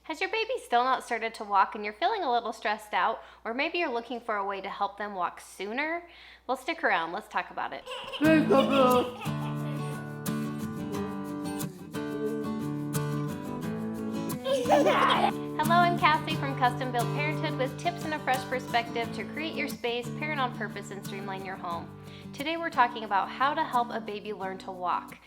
Has your baby still not started to walk and you're feeling a little stressed out, or maybe you're looking for a way to help them walk sooner? Well, stick around, let's talk about it. Hello, I'm Cassie from Custom Built Parenthood with tips and a fresh perspective to create your space, parent on purpose, and streamline your home. Today we're talking about how to help a baby learn to walk.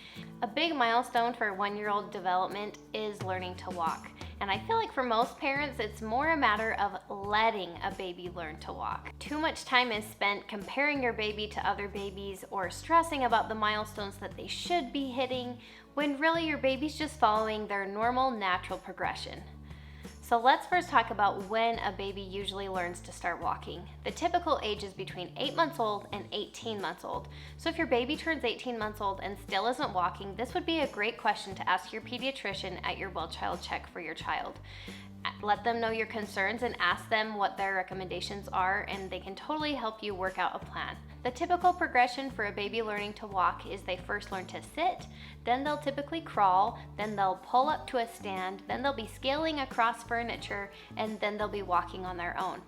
A big milestone for 1-year-old development is learning to walk. And I feel like for most parents, it's more a matter of letting a baby learn to walk. Too much time is spent comparing your baby to other babies or stressing about the milestones that they should be hitting, when really your baby's just following their normal, natural progression. So let's first talk about when a baby usually learns to start walking. The typical age is between 8 months old and 18 months old. So if your baby turns 18 months old and still isn't walking, this would be a great question to ask your pediatrician at your well-child check for your child. Let them know your concerns and ask them what their recommendations are, and they can totally help you work out a plan. The typical progression for a baby learning to walk is they first learn to sit, then they'll typically crawl, then they'll pull up to a stand, then they'll be scaling across furniture, and then they'll be walking on their own.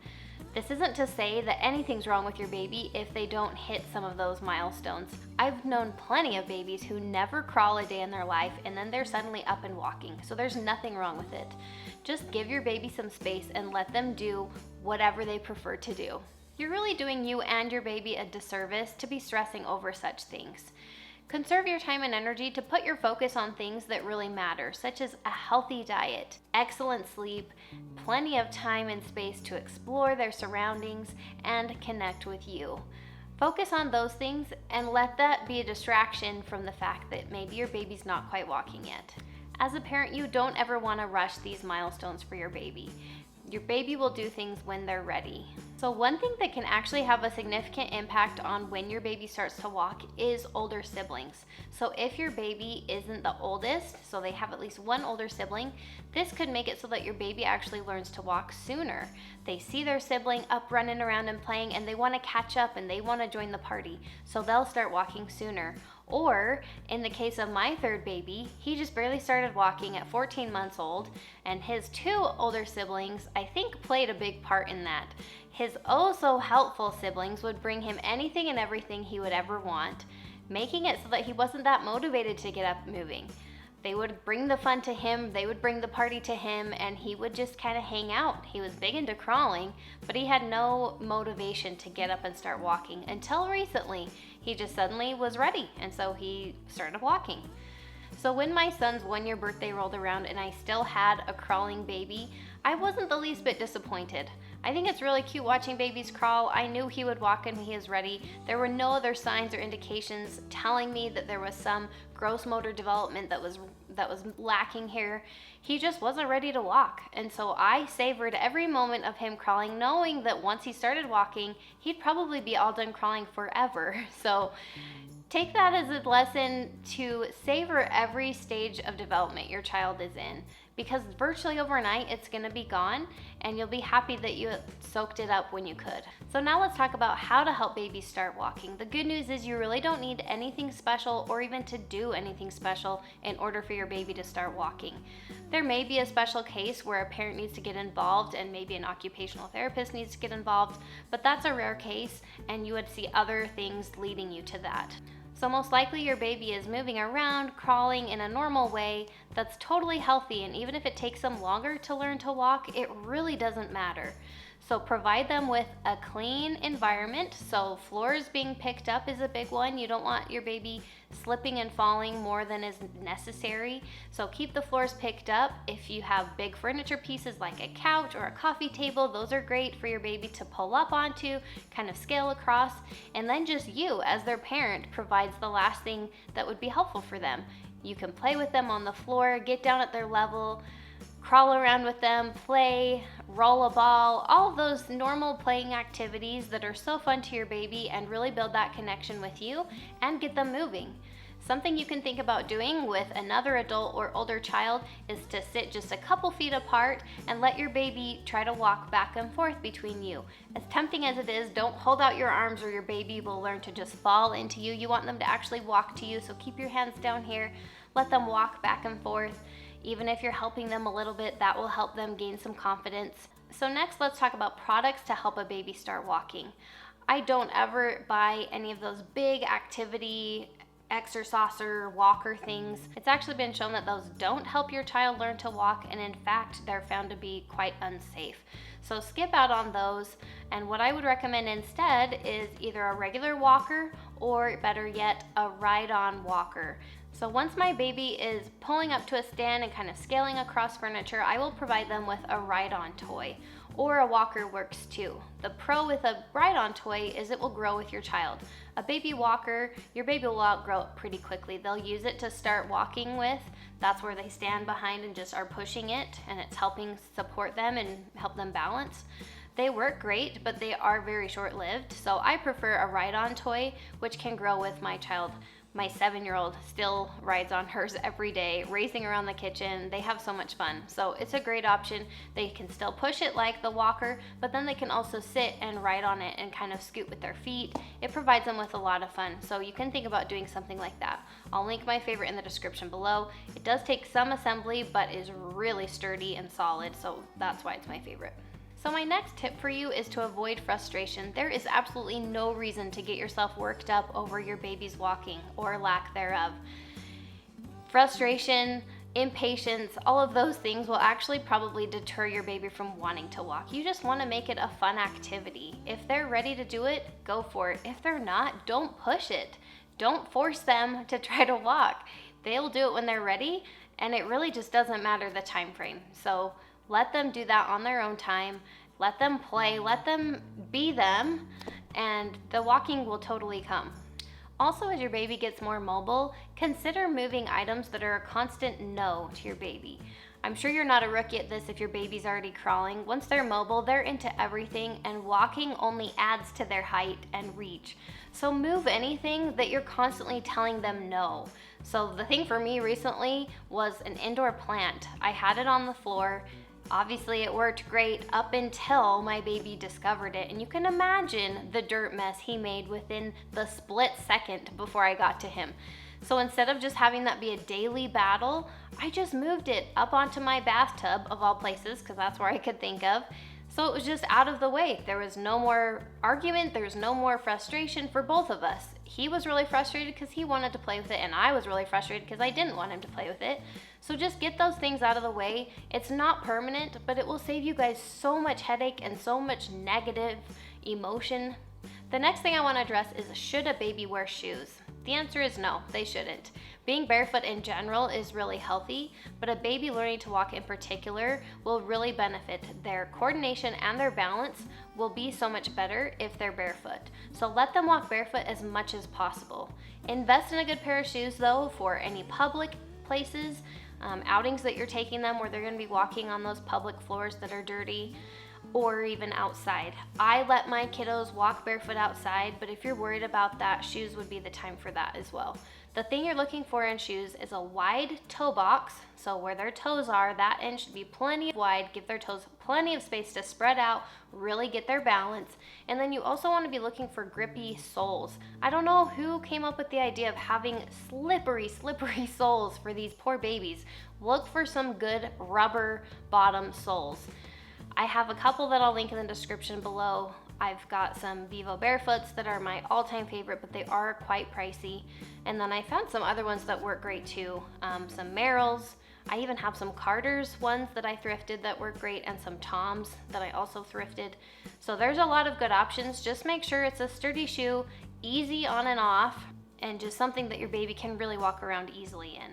This isn't to say that anything's wrong with your baby if they don't hit some of those milestones. I've known plenty of babies who never crawl a day in their life and then they're suddenly up and walking, so there's nothing wrong with it. Just give your baby some space and let them do whatever they prefer to do. You're really doing you and your baby a disservice to be stressing over such things. Conserve your time and energy to put your focus on things that really matter, such as a healthy diet, excellent sleep, plenty of time and space to explore their surroundings, and connect with you. Focus on those things and let that be a distraction from the fact that maybe your baby's not quite walking yet. As a parent, you don't ever want to rush these milestones for your baby. Your baby will do things when they're ready. So one thing that can actually have a significant impact on when your baby starts to walk is older siblings. So if your baby isn't the oldest, so they have at least one older sibling, this could make it so that your baby actually learns to walk sooner. They see their sibling up running around and playing and they want to catch up and they want to join the party. So they'll start walking sooner. Or in the case of my third baby, he just barely started walking at 14 months old, and his 2 older siblings, I think, played a big part in that. His oh so helpful siblings would bring him anything and everything he would ever want, making it so that he wasn't that motivated to get up moving. They would bring the fun to him, they would bring the party to him, and he would just kind of hang out. He was big into crawling, but he had no motivation to get up and start walking until recently. He just suddenly was ready, and so he started walking. So when my son's 1-year birthday rolled around and I still had a crawling baby, I wasn't the least bit disappointed. I think it's really cute watching babies crawl. I knew he would walk when he is ready. There were no other signs or indications telling me that there was some gross motor development that was lacking here. He just wasn't ready to walk. And so I savored every moment of him crawling, knowing that once he started walking, he'd probably be all done crawling forever. So take that as a lesson to savor every stage of development your child is in, because virtually overnight it's going to be gone and you'll be happy that you soaked it up when you could. So now let's talk about how to help babies start walking. The good news is you really don't need anything special or even to do anything special in order for your baby to start walking. There may be a special case where a parent needs to get involved and maybe an occupational therapist needs to get involved, but that's a rare case and you would see other things leading you to that. So most likely your baby is moving around, crawling in a normal way that's totally healthy, and even if it takes them longer to learn to walk, it really doesn't matter. So provide them with a clean environment. So floors being picked up is a big one. You don't want your baby slipping and falling more than is necessary. So keep the floors picked up. If you have big furniture pieces like a couch or a coffee table, those are great for your baby to pull up onto, kind of scale across. And then just you, as their parent, provides the last thing that would be helpful for them. You can play with them on the floor, get down at their level, crawl around with them, play, roll a ball, all of those normal playing activities that are so fun to your baby and really build that connection with you and get them moving. Something you can think about doing with another adult or older child is to sit just a couple feet apart and let your baby try to walk back and forth between you. As tempting as it is, don't hold out your arms or your baby will learn to just fall into you. You want them to actually walk to you, so keep your hands down here, let them walk back and forth. Even if you're helping them a little bit, that will help them gain some confidence. So next, let's talk about products to help a baby start walking. I don't ever buy any of those big activity exerciser walker things. It's actually been shown that those don't help your child learn to walk, and in fact they're found to be quite unsafe. So skip out on those, and what I would recommend instead is either a regular walker or, better yet, a ride-on walker. So once my baby is pulling up to a stand and kind of scaling across furniture, I will provide them with a ride-on toy, or a walker works too. The pro with a ride-on toy is it will grow with your child. A baby walker, your baby will outgrow it pretty quickly. They'll use it to start walking with. That's where they stand behind and just are pushing it, and it's helping support them and help them balance. They work great, but they are very short-lived. So I prefer a ride-on toy, which can grow with my child. My 7-year-old still rides on hers every day, racing around the kitchen. They have so much fun. So it's a great option. They can still push it like the walker, but then they can also sit and ride on it and kind of scoot with their feet. It provides them with a lot of fun. So you can think about doing something like that. I'll link my favorite in the description below. It does take some assembly, but is really sturdy and solid. So that's why it's my favorite. So my next tip for you is to avoid frustration. There is absolutely no reason to get yourself worked up over your baby's walking or lack thereof. Frustration, impatience, all of those things will actually probably deter your baby from wanting to walk. You just want to make it a fun activity. If they're ready to do it, go for it. If they're not, don't push it. Don't force them to try to walk. They'll do it when they're ready, and it really just doesn't matter the time frame. So let them do that on their own time. Let them play, let them be them, and the walking will totally come. Also, as your baby gets more mobile, consider moving items that are a constant no to your baby. I'm sure you're not a rookie at this if your baby's already crawling. Once they're mobile, they're into everything, and walking only adds to their height and reach. So move anything that you're constantly telling them no. So the thing for me recently was an indoor plant. I had it on the floor. Obviously it worked great up until my baby discovered it, and you can imagine the dirt mess he made within the split second before I got to him. So instead of just having that be a daily battle, I just moved it up onto my bathtub, of all places, because that's where I could think of. So it was just out of the way. There was no more argument, there was no more frustration for both of us. He was really frustrated because he wanted to play with it, and I was really frustrated because I didn't want him to play with it. So just get those things out of the way. It's not permanent, but it will save you guys so much headache and so much negative emotion. The next thing I want to address is, should a baby wear shoes? The answer is no, they shouldn't. Being barefoot in general is really healthy, but a baby learning to walk in particular will really benefit. Their coordination and their balance will be so much better if they're barefoot. So let them walk barefoot as much as possible. Invest in a good pair of shoes though for any public places, outings that you're taking them where they're going to be walking on those public floors that are dirty, or even outside. I let my kiddos walk barefoot outside, but if you're worried about that, shoes would be the time for that as well. The thing you're looking for in shoes is a wide toe box, so where their toes are, that end should be plenty wide, give their toes plenty of space to spread out, really get their balance. And then you also want to be looking for grippy soles. I don't know who came up with the idea of having slippery soles for these poor babies. Look for some good rubber bottom soles. I have a couple that I'll link in the description below. I've got some Vivo Barefoots that are my all-time favorite, but they are quite pricey. And then I found some other ones that work great too. Some Merrells. I even have some Carter's ones that I thrifted that work great, and some Toms that I also thrifted. So there's a lot of good options. Just make sure it's a sturdy shoe, easy on and off, and just something that your baby can really walk around easily in.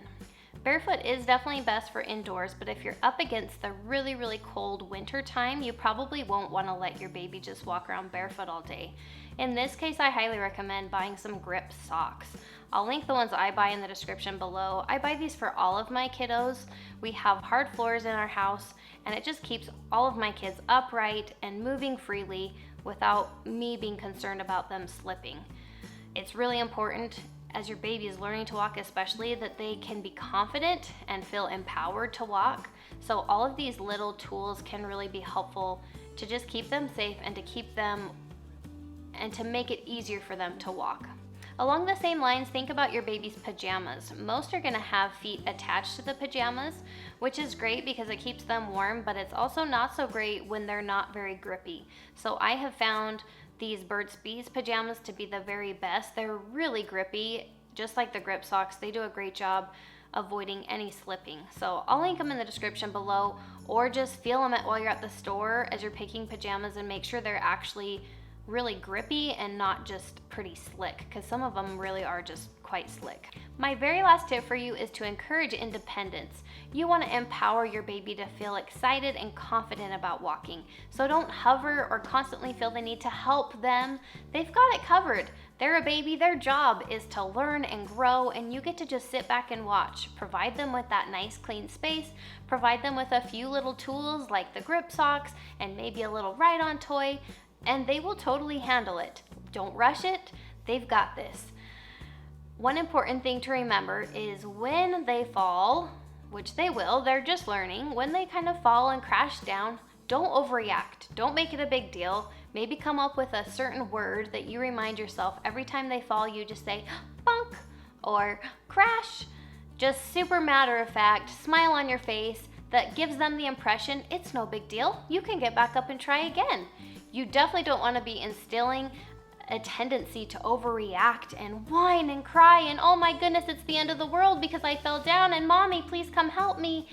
Barefoot is definitely best for indoors, but if you're up against the really cold winter time, you probably won't want to let your baby just walk around barefoot all day. In this case, I highly recommend buying some grip socks. I'll link the ones I buy in the description below. I buy these for all of my kiddos. We have hard floors in our house, and it just keeps all of my kids upright and moving freely without me being concerned about them slipping. It's really important, as your baby is learning to walk especially, that they can be confident and feel empowered to walk. So all of these little tools can really be helpful to just keep them safe and to keep them and to make it easier for them to walk. Along the same lines, think about your baby's pajamas. Most are gonna have feet attached to the pajamas, which is great because it keeps them warm, but it's also not so great when they're not very grippy. So I have found these Burt's Bees pajamas to be the very best. They're really grippy, just like the grip socks. They do a great job avoiding any slipping. So I'll link them in the description below, or just feel them while you're at the store as you're picking pajamas and make sure they're actually really grippy and not just pretty slick, because some of them really are just quite slick. My very last tip for you is to encourage independence. You want to empower your baby to feel excited and confident about walking. So don't hover or constantly feel the need to help them. They've got it covered. They're a baby, their job is to learn and grow, and you get to just sit back and watch. Provide them with that nice clean space, provide them with a few little tools like the grip socks and maybe a little ride-on toy, and they will totally handle it. Don't rush it, they've got this. One important thing to remember is when they fall, which they will, they're just learning, when they kind of fall and crash down, don't overreact. Don't make it a big deal. Maybe come up with a certain word that you remind yourself every time they fall. You just say bonk or crash. Just super matter of fact, smile on your face. That gives them the impression it's no big deal. You can get back up and try again. You definitely don't want to be instilling a tendency to overreact and whine and cry and oh my goodness, it's the end of the world because I fell down and mommy, please come help me.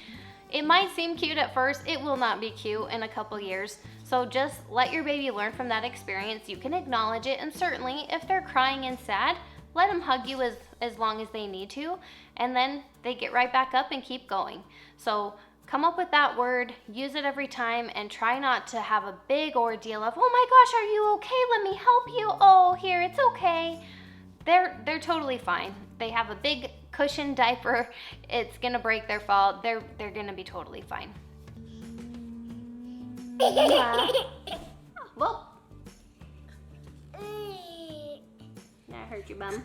It might seem cute at first, it will not be cute in a couple years. So just let your baby learn from that experience. You can acknowledge it, and certainly if they're crying and sad, let them hug you as long as they need to, and then they get right back up and keep going. So come up with that word, use it every time, and try not to have a big ordeal of, oh my gosh, are you okay? Let me help you. Oh, here, it's okay. They're totally fine. They have a big cushion diaper. It's gonna break their fall. They're gonna be totally fine. Whoa. That hurt your bum.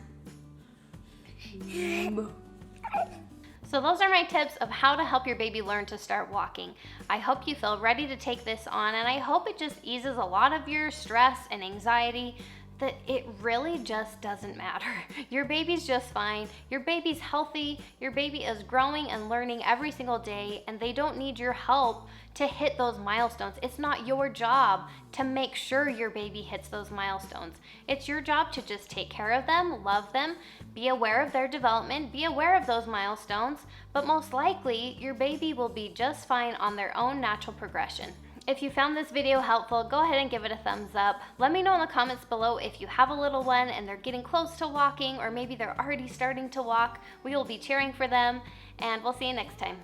So those are my tips of how to help your baby learn to start walking. I hope you feel ready to take this on, and I hope it just eases a lot of your stress and anxiety, that it really just doesn't matter. Your baby's just fine. Your baby's healthy. Your baby is growing and learning every single day, and they don't need your help to hit those milestones. It's not your job to make sure your baby hits those milestones. It's your job to just take care of them, love them, be aware of their development, be aware of those milestones, but most likely your baby will be just fine on their own natural progression. If you found this video helpful, go ahead and give it a thumbs up. Let me know in the comments below if you have a little one and they're getting close to walking, or maybe they're already starting to walk. We will be cheering for them, and we'll see you next time.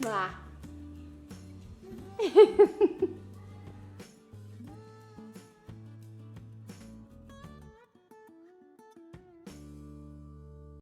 Mwah.